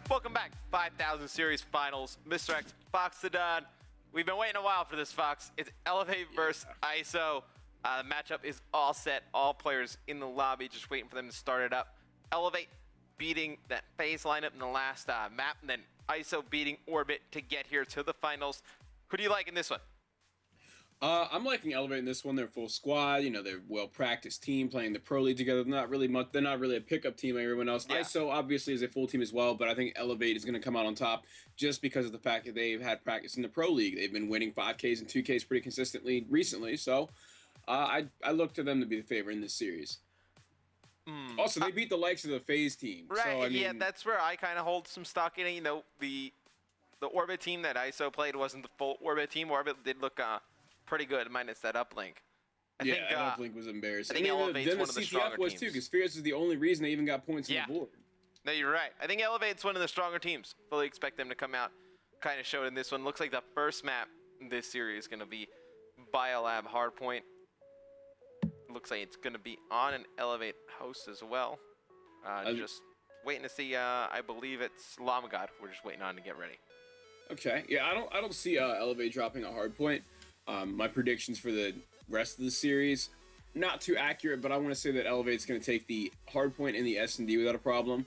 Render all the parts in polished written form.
Welcome back, 5000 Series Finals. Mr. X, Fox the Don. We've been waiting a while for this, Fox. It's Elevate versus ISO. The matchup is all set. All players in the lobby, just waiting for them to start it up. Elevate beating that FaZe lineup in the last map, and then ISO beating Orbit to get here to the finals. Who do you like in this one? I'm liking Elevate in this one. They're full squad. You know, they're well-practiced team playing the Pro League together. They're not really a pickup team like everyone else. Yeah. ISO obviously is a full team as well, but I think Elevate is going to come out on top just because of the fact that they've had practice in the Pro League. They've been winning 5Ks and 2Ks pretty consistently recently, so I look to them to be the favorite in this series. Also, they beat the likes of the FaZe team. Right, so, I mean, yeah, that's where I kind of hold some stock in it. You know, the Orbit team that ISO played wasn't the full Orbit team. Orbit did look pretty good, minus that uplink. I think uplink was embarrassing. I think Elevate's one of the stronger was teams. too, because Fierce is the only reason they even got points on the board. No, you're right. I think Elevate's one of the stronger teams. Fully expect them to come out, kind of showed in this one. Looks like the first map in this series is going to be Biolab Hardpoint. Looks like it's going to be on an Elevate host as well. Just waiting to see. I believe it's Lamagod. We're just waiting on to get ready. Okay. Yeah, I don't see Elevate dropping a Hardpoint. My predictions for the rest of the series, not too accurate, but I want to say that Elevate's going to take the Hardpoint and the S&D without a problem.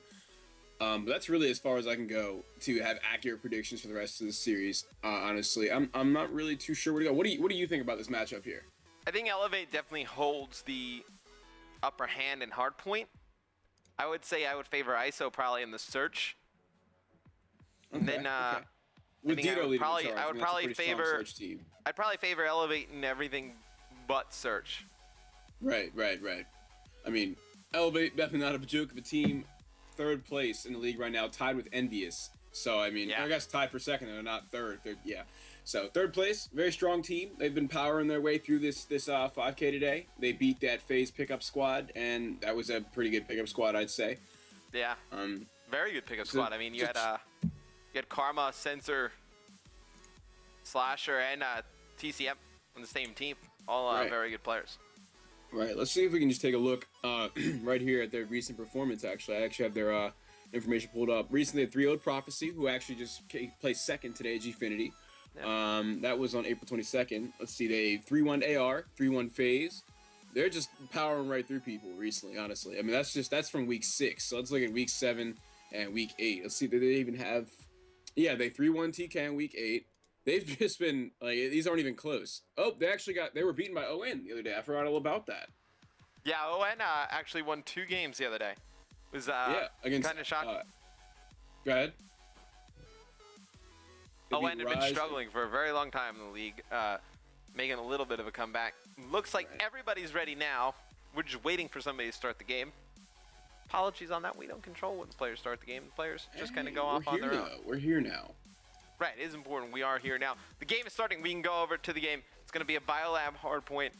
But that's really as far as I can go to have accurate predictions for the rest of the series. Honestly, I'm not really too sure where to go. What do you think about this matchup here? I think Elevate definitely holds the upper hand in Hardpoint. I would say I would favor ISO probably in the search. And then okay. With I would probably favor. I'd probably favor Elevate in everything but search. Right. I mean, Elevate, definitely not a joke of a team. Third place in the league right now, tied with Envious. So, I mean, I guess tied for second and not third. Yeah. So, third place, very strong team. They've been powering their way through this 5K today. They beat that FaZe pickup squad, and that was a pretty good pickup squad, I'd say. Yeah. Very good pickup squad. I mean, you had Karma, Sensor, Slasher, and TCM on the same team. All very good players. Right. Let's see if we can just take a look right here at their recent performance, actually. I actually have their information pulled up. Recently, 3-0'd Prophecy, who actually just placed second today at Gfinity. Yeah. That was on April 22nd. Let's see. They 3-1 AR, 3-1 FaZe. They're just powering right through people recently, honestly. I mean, that's from week 6. So let's look at week 7 and week 8. Let's see. Did they even have... Yeah, they 3-1 TK in week 8. They've just been, like, these aren't even close. Oh, they were beaten by ON the other day. I forgot all about that. Yeah, ON actually won 2 games the other day. It was against, kind of shocking. Go ahead. ON had been struggling for a very long time in the league, making a little bit of a comeback. Looks like everybody's ready now. We're just waiting for somebody to start the game. Apologies on that. We don't control when the players start the game. The players just kind of go off on their own. We're here now. Right, it is important. We are here now. The game is starting. We can go over to the game. It's going to be a Biolab Hardpoint.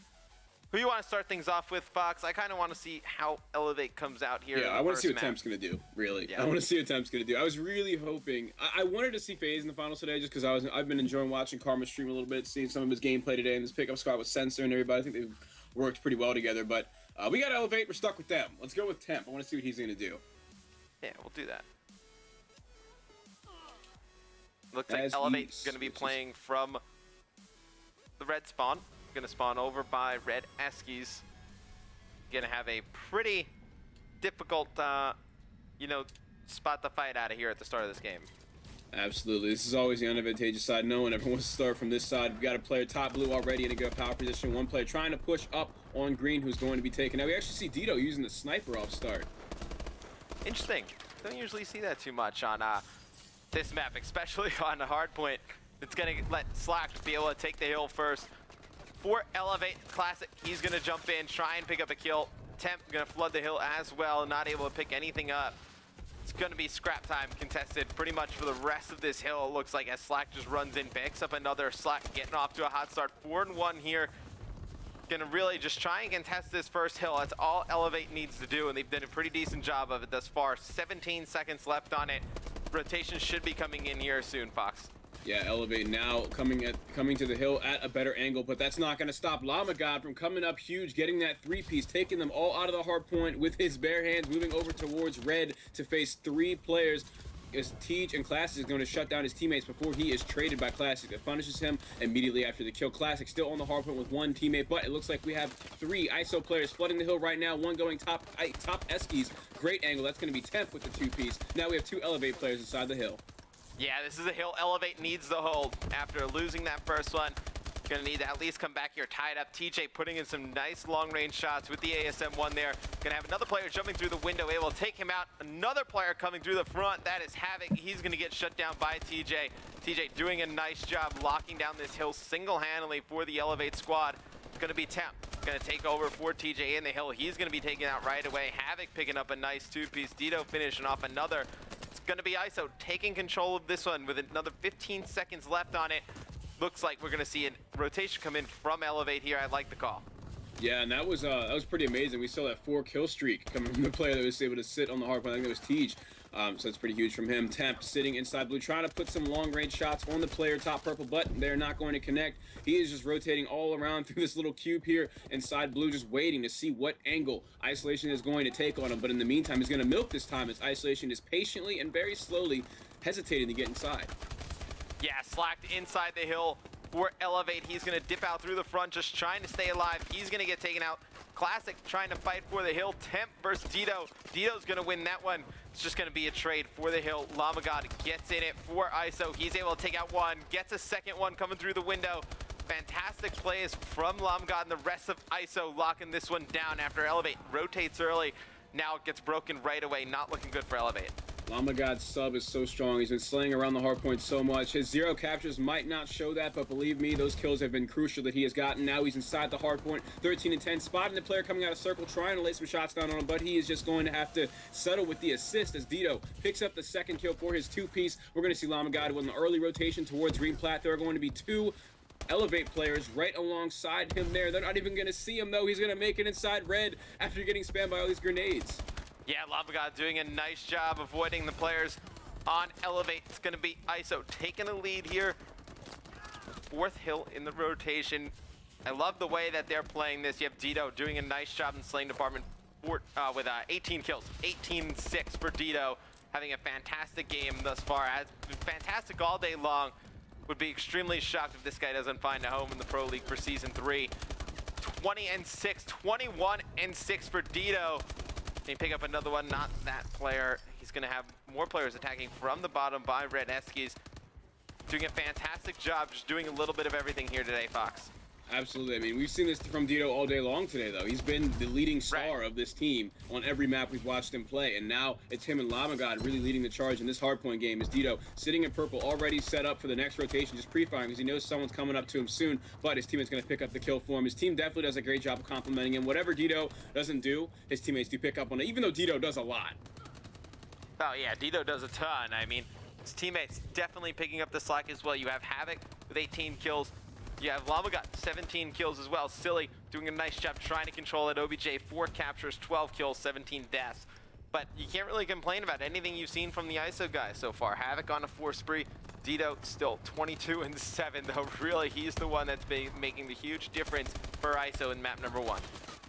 Who you want to start things off with, Fox? I kind of want to see how Elevate comes out here. Yeah, I want to see what Temp's going to do, really. Yeah. I want to see what Temp's going to do. I was really hoping... I wanted to see FaZe in the finals today just because I've been enjoying watching Karma stream a little bit, seeing some of his gameplay today, and this pickup squad with Sensor and everybody. I think they've worked pretty well together, but we got Elevate. We're stuck with them. Let's go with Temp. I want to see what he's going to do. Yeah, we'll do that. Looks like Elevate's going to be playing from the red spawn. Going to spawn over by Red Eskies. Going to have a pretty difficult, spot to fight out of here at the start of this game. Absolutely. This is always the unadvantageous side. No one ever wants to start from this side. We've got a player top blue already in a good power position. One player trying to push up on green who's going to be taken. Now we actually see Dito using the sniper off start. Interesting. Don't usually see that too much on this map, especially on the Hardpoint. It's going to let Slack be able to take the hill first. For Elevate Classic, he's going to jump in, try and pick up a kill. Temp going to flood the hill as well, not able to pick anything up. It's going to be scrap time contested pretty much for the rest of this hill, it looks like, as Slack just runs in, picks up another. Slack getting off to a hot start, 4-1 here. Going to really just try and contest this first hill. That's all Elevate needs to do, and they've done a pretty decent job of it thus far. 17 seconds left on it. Rotation should be coming in here soon, Fox. Yeah, Elevate now coming to the hill at a better angle, but that's not going to stop Lamagod from coming up huge, getting that 3-piece, taking them all out of the hard point with his bare hands, moving over towards red to face 3 players. Tej and Classic is going to shut down his teammates before he is traded by Classic. That punishes him immediately after the kill. Classic still on the hard point with one teammate, but it looks like we have 3 ISO players flooding the hill right now. One going top Eskies. Great angle. That's going to be Temp with the 2-piece. Now we have 2 Elevate players inside the hill. Yeah, this is a hill Elevate needs the hold after losing that first one. Gonna need to at least come back here tied up. TJ putting in some nice long-range shots with the ASM-1 there. Gonna have another player jumping through the window, able to take him out. Another player coming through the front. That is Havoc. He's gonna get shut down by TJ. TJ doing a nice job locking down this hill single-handedly for the Elevate squad. It's gonna be Temp. Gonna take over for TJ in the hill. He's gonna be taken out right away. Havoc picking up a nice 2-piece. Dito finishing off another. It's gonna be ISO taking control of this one with another 15 seconds left on it. Looks like we're going to see a rotation come in from Elevate here. I like the call. Yeah, and that was pretty amazing. We saw that 4 kill streak coming from the player that was able to sit on the hard point. I think it was Tej. So that's pretty huge from him. Temp sitting inside blue, trying to put some long-range shots on the player top purple, but they're not going to connect. He is just rotating all around through this little cube here inside blue, just waiting to see what angle Isolation is going to take on him. But in the meantime, he's going to milk this time as Isolation is patiently and very slowly hesitating to get inside. Yeah, slacked inside the hill for Elevate. He's going to dip out through the front, just trying to stay alive. He's going to get taken out. Classic trying to fight for the hill. Temp versus Dito. Dito's going to win that one. It's just going to be a trade for the hill. Lamagod gets in it for ISO. He's able to take out one, gets a second one coming through the window. Fantastic plays from Lamagod and the rest of ISO locking this one down after Elevate rotates early. Now it gets broken right away. Not looking good for Elevate. Lamagod's sub is so strong. He's been slaying around the hardpoint so much. His 0 captures might not show that, but believe me, those kills have been crucial that he has gotten. Now he's inside the hardpoint, 13 and 10, spotting the player coming out of circle, trying to lay some shots down on him, but he is just going to have to settle with the assist as Dito picks up the second kill for his 2-piece. We're going to see Lamagod with an early rotation towards Green Plat. There are going to be 2 Elevate players right alongside him there. They're not even going to see him, though. He's going to make it inside red after getting spammed by all these grenades. Yeah, Lamagod doing a nice job avoiding the players on Elevate. It's going to be ISO taking a lead here. 4th hill in the rotation. I love the way that they're playing this. You have Dito doing a nice job in slaying department with 18 kills. 18-6 for Dito. Having a fantastic game thus far. Has been fantastic all day long. Would be extremely shocked if this guy doesn't find a home in the Pro League for Season 3. 20 and 6, 21 and 6 for Dito. Can he pick up another one? Not that player. He's going to have more players attacking from the bottom by Red Eskies. Doing a fantastic job, just doing a little bit of everything here today, Fox. Absolutely. I mean, we've seen this from Dito all day long today, though. He's been the leading star of this team on every map we've watched him play. And now it's him and Lamagod really leading the charge in this hardpoint game. Is Dito sitting in purple, already set up for the next rotation, just pre-firing because he knows someone's coming up to him soon, but his teammate's going to pick up the kill for him. His team definitely does a great job of complimenting him. Whatever Dito doesn't do, his teammates do pick up on it, even though Dito does a lot. Oh, yeah, Dito does a ton. I mean, his teammates definitely picking up the slack as well. You have Havoc with 18 kills. You have Lamagod, 17 kills as well. Silly doing a nice job trying to control it. OBJ, 4 captures, 12 kills, 17 deaths. But you can't really complain about anything you've seen from the ISO guys so far. Havoc on a 4 spree. Dito still 22 and 7, though really he's the one that's been making the huge difference for ISO in map number 1.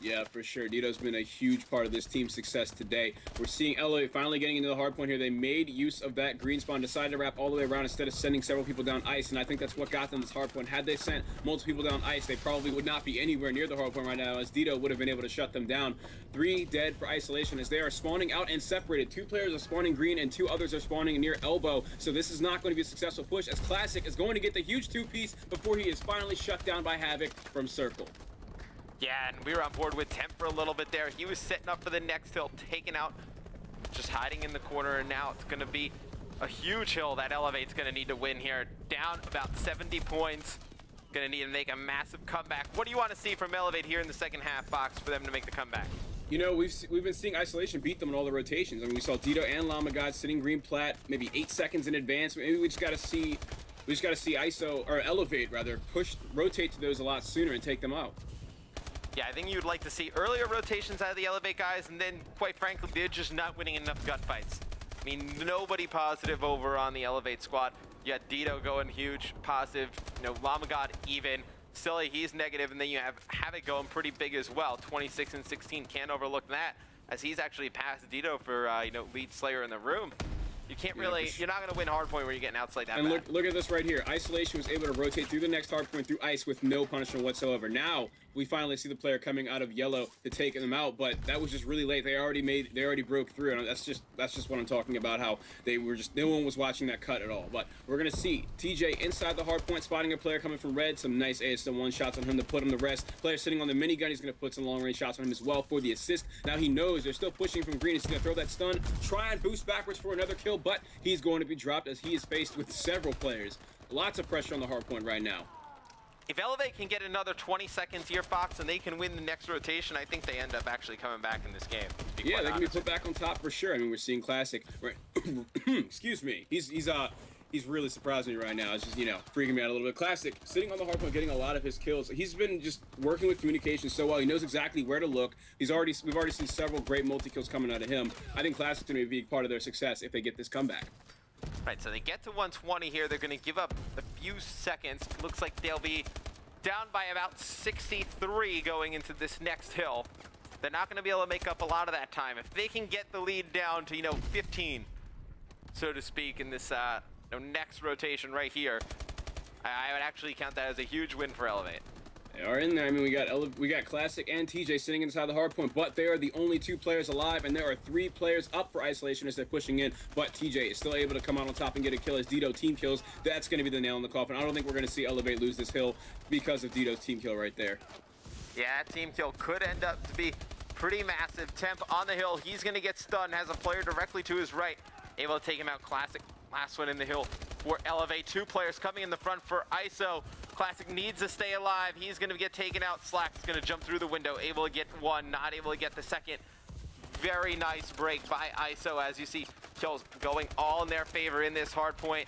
Yeah, for sure. Dito's been a huge part of this team's success today. We're seeing Elevate finally getting into the hard point here. They made use of that green spawn, decided to wrap all the way around instead of sending several people down ice, and I think that's what got them this hard point. Had they sent multiple people down ice, they probably would not be anywhere near the hard point right now, as Dito would have been able to shut them down. 3 dead for Isolation as they are spawning out and separated. 2 players are spawning green and 2 others are spawning near elbow, so this is not going to be a successful push, as Classic is going to get the huge 2-piece before he is finally shut down by Havoc from Circle. Yeah, and we were on board with Temp for a little bit there. He was setting up for the next hill, taken out, just hiding in the corner, and now it's going to be a huge hill that Elevate's going to need to win here. Down about 70 points. Going to need to make a massive comeback. What do you want to see from Elevate here in the second half, Fox, for them to make the comeback? You know, we've been seeing Isolation beat them in all the rotations. I mean, we saw Dito and Lamagod sitting green plat maybe 8 seconds in advance. Maybe we just got to see ISO, or Elevate rather, rotate to those a lot sooner and take them out. Yeah, I think you'd like to see earlier rotations out of the Elevate guys, and then, quite frankly, they're just not winning enough gunfights. I mean, nobody positive over on the Elevate squad. You had Dito going huge, positive, you know, Lamagod even. Silly, he's negative, and then you have Havoc going pretty big as well. 26 and 16, can't overlook that, as he's actually passed Dito for, you know, lead slayer in the room. You can't really, you're not going to win hardpoint where you're getting outslayed that and bad. look at this right here. Isolation was able to rotate through the next hardpoint through ice with no punishment whatsoever. Now we finally see the player coming out of yellow to take them out, but that was just really late. They already broke through, and that's just what I'm talking about. How they were just, no one was watching that cut at all. But we're gonna see TJ inside the hardpoint, spotting a player coming from red. Some nice ASM1 shots on him to put him to rest. Player sitting on the minigun, he's gonna put some long range shots on him as well for the assist. Now he knows they're still pushing from green. He's gonna throw that stun, try and boost backwards for another kill, but he's going to be dropped as he is faced with several players. Lots of pressure on the hardpoint right now. If Elevate can get another 20 seconds here, Fox, and they can win the next rotation, I think they end up actually coming back in this game. Yeah, they can be put back on top for sure. I mean, we're seeing Classic. Right. Excuse me. He's really surprising me right now. It's just, you know, freaking me out a little bit. Classic, sitting on the hardpoint, getting a lot of his kills. He's been just working with communication so well. He knows exactly where to look. We've already seen several great multi-kills coming out of him. I think Classic's going to be part of their success if they get this comeback. Right, so they get to 120 here. They're going to give up a few seconds. Looks like they'll be down by about 63 going into this next hill. They're not going to be able to make up a lot of that time. If they can get the lead down to, 15, so to speak, in this next rotation right here, I would actually count that as a huge win for Elevate. They are in there. I mean, we got Classic and TJ sitting inside the hardpoint, but they are the only 2 players alive, and there are 3 players up for Isolation as they're pushing in. But TJ is still able to come out on top and get a kill as Dito team kills. That's going to be the nail in the coffin. I don't think we're going to see Elevate lose this hill because of Dito's team kill right there. Yeah, that team kill could end up to be pretty massive. Temp on the hill. He's going to get stunned. Has a player directly to his right. Able to take him out. Classic. Last one in the hill for Elevate. 2 players coming in the front for ISO. Classic needs to stay alive. He's going to get taken out. Slack's going to jump through the window. Able to get one. Not able to get the second. Very nice break by ISO as you see kills going all in their favor in this hard point.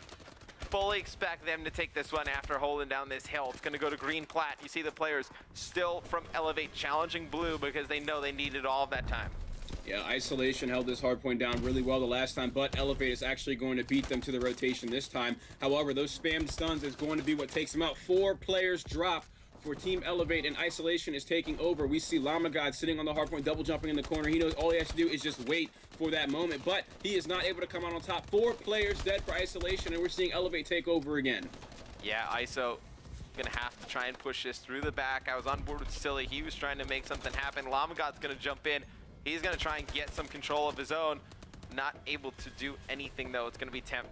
Fully expect them to take this one after holding down this hill. It's going to go to green plat. You see the players still from Elevate challenging blue because they know they needed all of that time. Yeah, Isolation held this hardpoint down really well the last time, but Elevate is actually going to beat them to the rotation this time. However, those spammed stuns is going to be what takes them out. 4 players drop for Team Elevate, and Isolation is taking over. We see Lamagod sitting on the hardpoint, double jumping in the corner. He knows all he has to do is just wait for that moment, but he is not able to come out on top. 4 players dead for Isolation, and we're seeing Elevate take over again. Yeah, ISO gonna have to try and push this through the back. I was on board with Silly. He was trying to make something happen. Lamagod's gonna jump in. He's going to try and get some control of his own. Not able to do anything, though. It's going to be Temp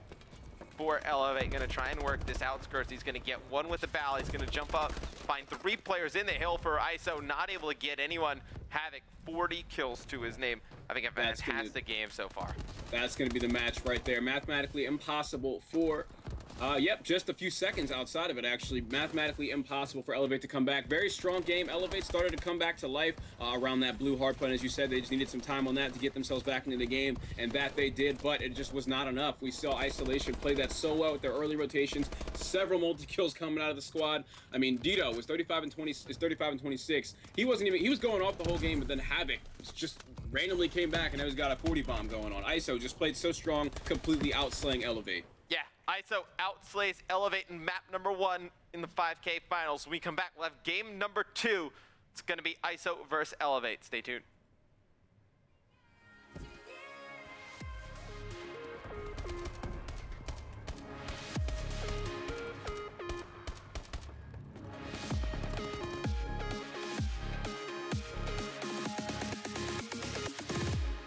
for Elevate. Going to try and work this outskirts. He's going to get one with the ball. He's going to jump up, find 3 players in the hill for ISO. Not able to get anyone. Havoc, 40 kills to his name. I think a fantastic game so far. That's going to be the match right there. Mathematically impossible for... Yep, just a few seconds outside of it, actually. Mathematically impossible for Elevate to come back. Very strong game. Elevate started to come back to life around that blue hardpoint. As you said, they just needed some time on that to get themselves back into the game, and that they did, but it just was not enough. We saw Isolation play that so well with their early rotations. Several multi-kills coming out of the squad. I mean, Dito was 35 and 26. He was going off the whole game, but then Havoc just randomly came back and now he's got a 40 bomb going on. ISO just played so strong, completely outslaying Elevate. Yeah, ISO outslays Elevate in map number 1 in the 5K finals. When we come back, we'll have game number 2. It's going to be ISO versus Elevate. Stay tuned.